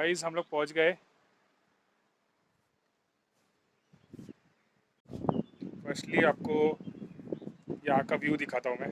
Guys हम लोग पहुंच गए। फर्स्टली आपको यहाँ का व्यू दिखाता हूँ मैं।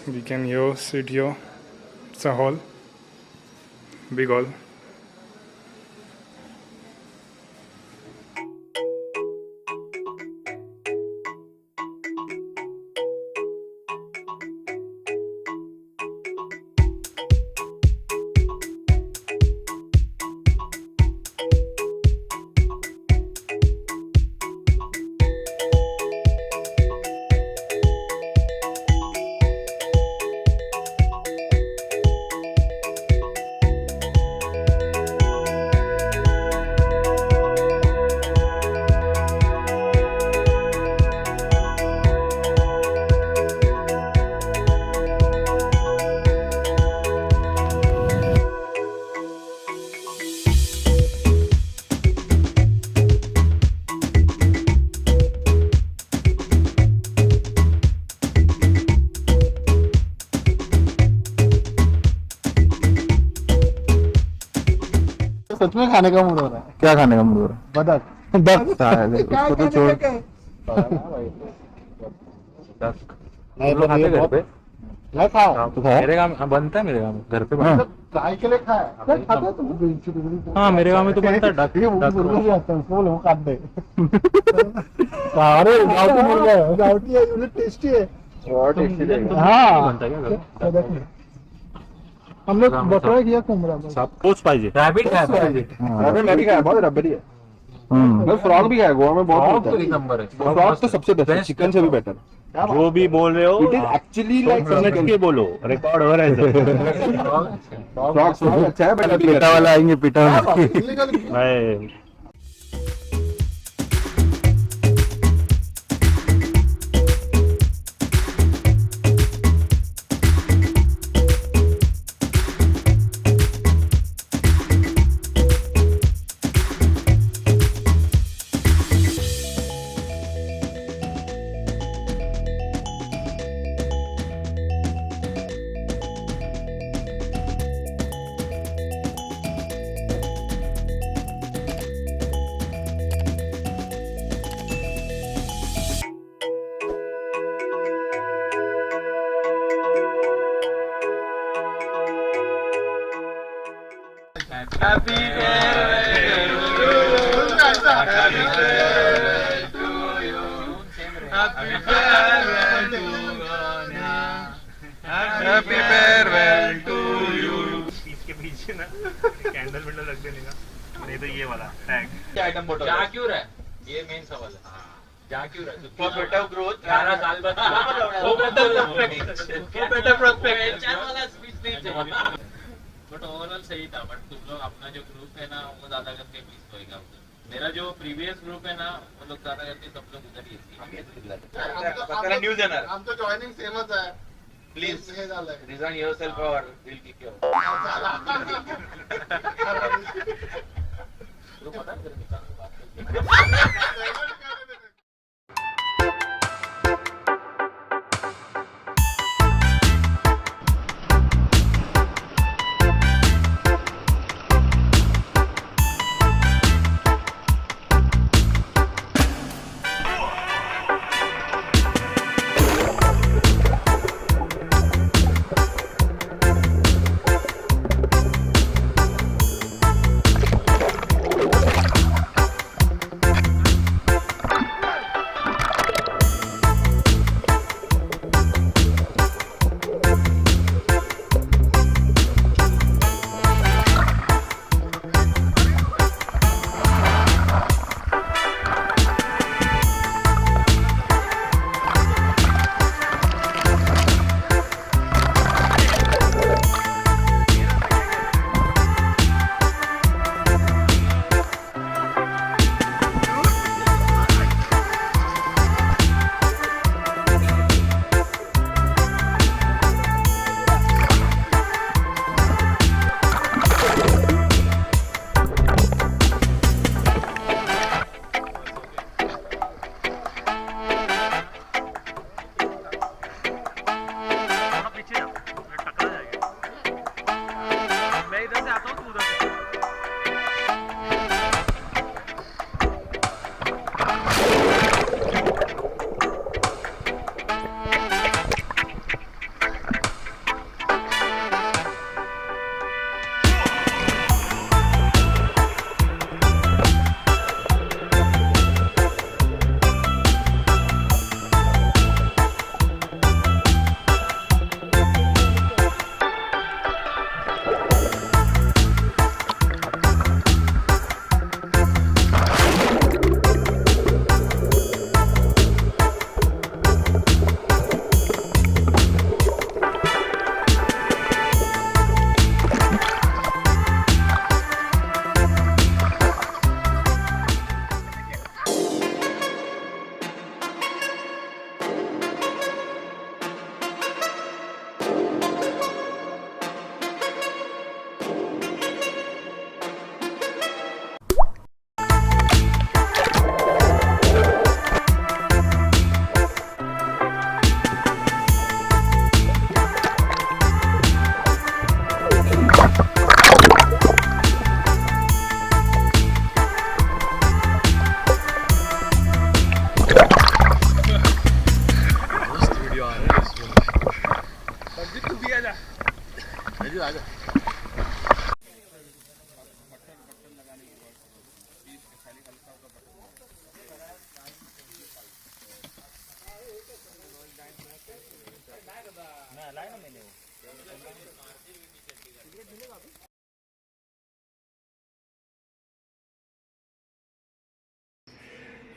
We can here sit here. It's a hall, big hall. सच में खाने का मूड हो रहा है। क्या खाने का मूड हो रहा है? बदक बस उसको तो छोड़। नहीं लोग खाते घर पे? मैं खाओ तो मेरे गाँव में बनता है, मेरे गाँव में घर पे बनता है। ट्राई के लिए खाया खाता है तुम? हाँ मेरे गाँव में तो बनता है। डक मुर्गा भी आता है, उसको लोग खाते हैं। अरे गाँवटी मुर्गा है, गाँवटी है, यूनिक टेस्टी है। बहुत टेस्टी लगता है। हाँ बनता है क्या घर पे? हम लोग बकरा किया कुमरा सब कुछ पाहिजे। रैबिट है, रैबिट मैं भी खाया, बहुत रबड़ी है। मैं फ्रॉग भी खाया, गोवा में बहुत एक नंबर है। फ्रॉग तो सबसे बेस्ट है, चिकन से भी बेटर। जो भी बोल रहे हो इट इज एक्चुअली लाइक समझ के बोलो, रिकॉर्ड हो रहा है। फ्रॉग अच्छा है, बट पिटा वाला आएंगे, पिटा वाला। Happy farewell to you. Happy farewell to Ganya. Happy farewell to you. इसके पीछे ना कैंडल विंडल लग देने का, नहीं तो ये वाला टैग आइटम फोटो जा क्यों रहा है, ये मेन सवाल है। जा क्यों रहा है फॉर बेटर ग्रोथ 11 साल बाद वो बेटर प्रोस्पेक्ट वाला स्पीच नहीं चाहिए। बट ओवरऑल सही था। बट तुम लोग अपना जो ग्रुप है ना वो ज्यादा करके मिस होएगा। मेरा जो प्रीवियस ग्रुप है ना वो लोग ज्यादा करके सब लोग उधर ही है। न्यू जनर हम तो जॉइनिंग सेमच है। प्लीज रिजाइन योरसेल्फ और विल किक यू।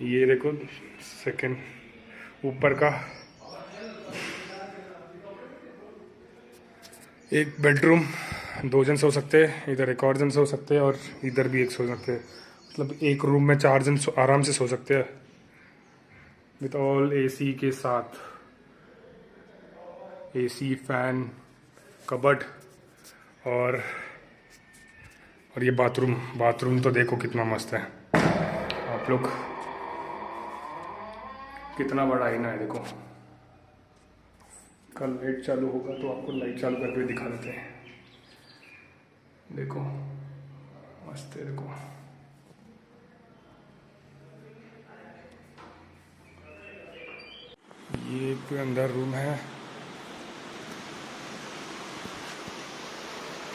ये देखो सेकंड ऊपर का एक बेडरूम, 2 जन सो सकते हैं, इधर एक और जन सो सकते हैं और इधर भी एक सो सकते हैं। मतलब एक रूम में 4 जन आराम से सो सकते हैं विथ ऑल एसी के साथ, एसी, फैन, कबर्ड और ये बाथरूम तो देखो कितना मस्त है। आप लोग कितना बड़ा आईना है देखो। कल लाइट चालू होगा तो आपको लाइट चालू करके दिखा देते हैं। देखो मस्त है, देखो ये एक अंदर रूम है।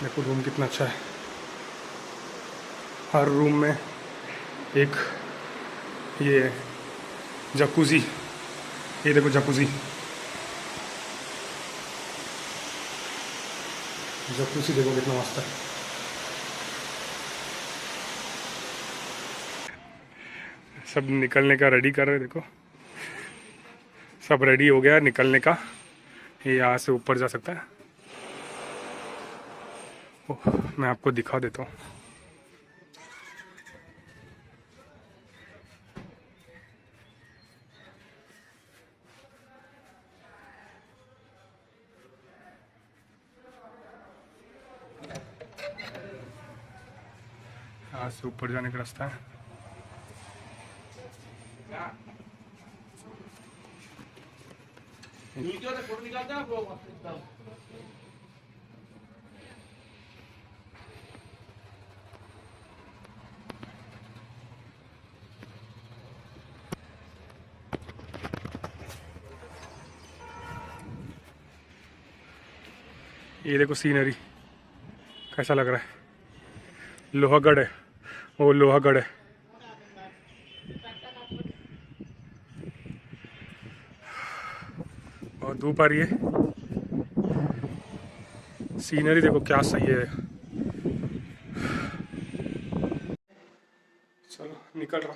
देखो रूम कितना अच्छा है। हर रूम में एक ये जकूजी, ये देखो जकूजी, जकूजी देखो कितना मस्त है। सब निकलने का रेडी कर रहे हैं, देखो सब रेडी हो गया निकलने का। ये यहाँ से ऊपर जा सकता है। ओह, मैं आपको दिखा देता हूँ। यहाँ से ऊपर जाने का रास्ता है। ये देखो सीनरी कैसा लग रहा है। लोहागढ़ है, वो लोहागढ़ है। और धूप आ रही है। सीनरी देखो क्या सही है। चलो निकल रहा।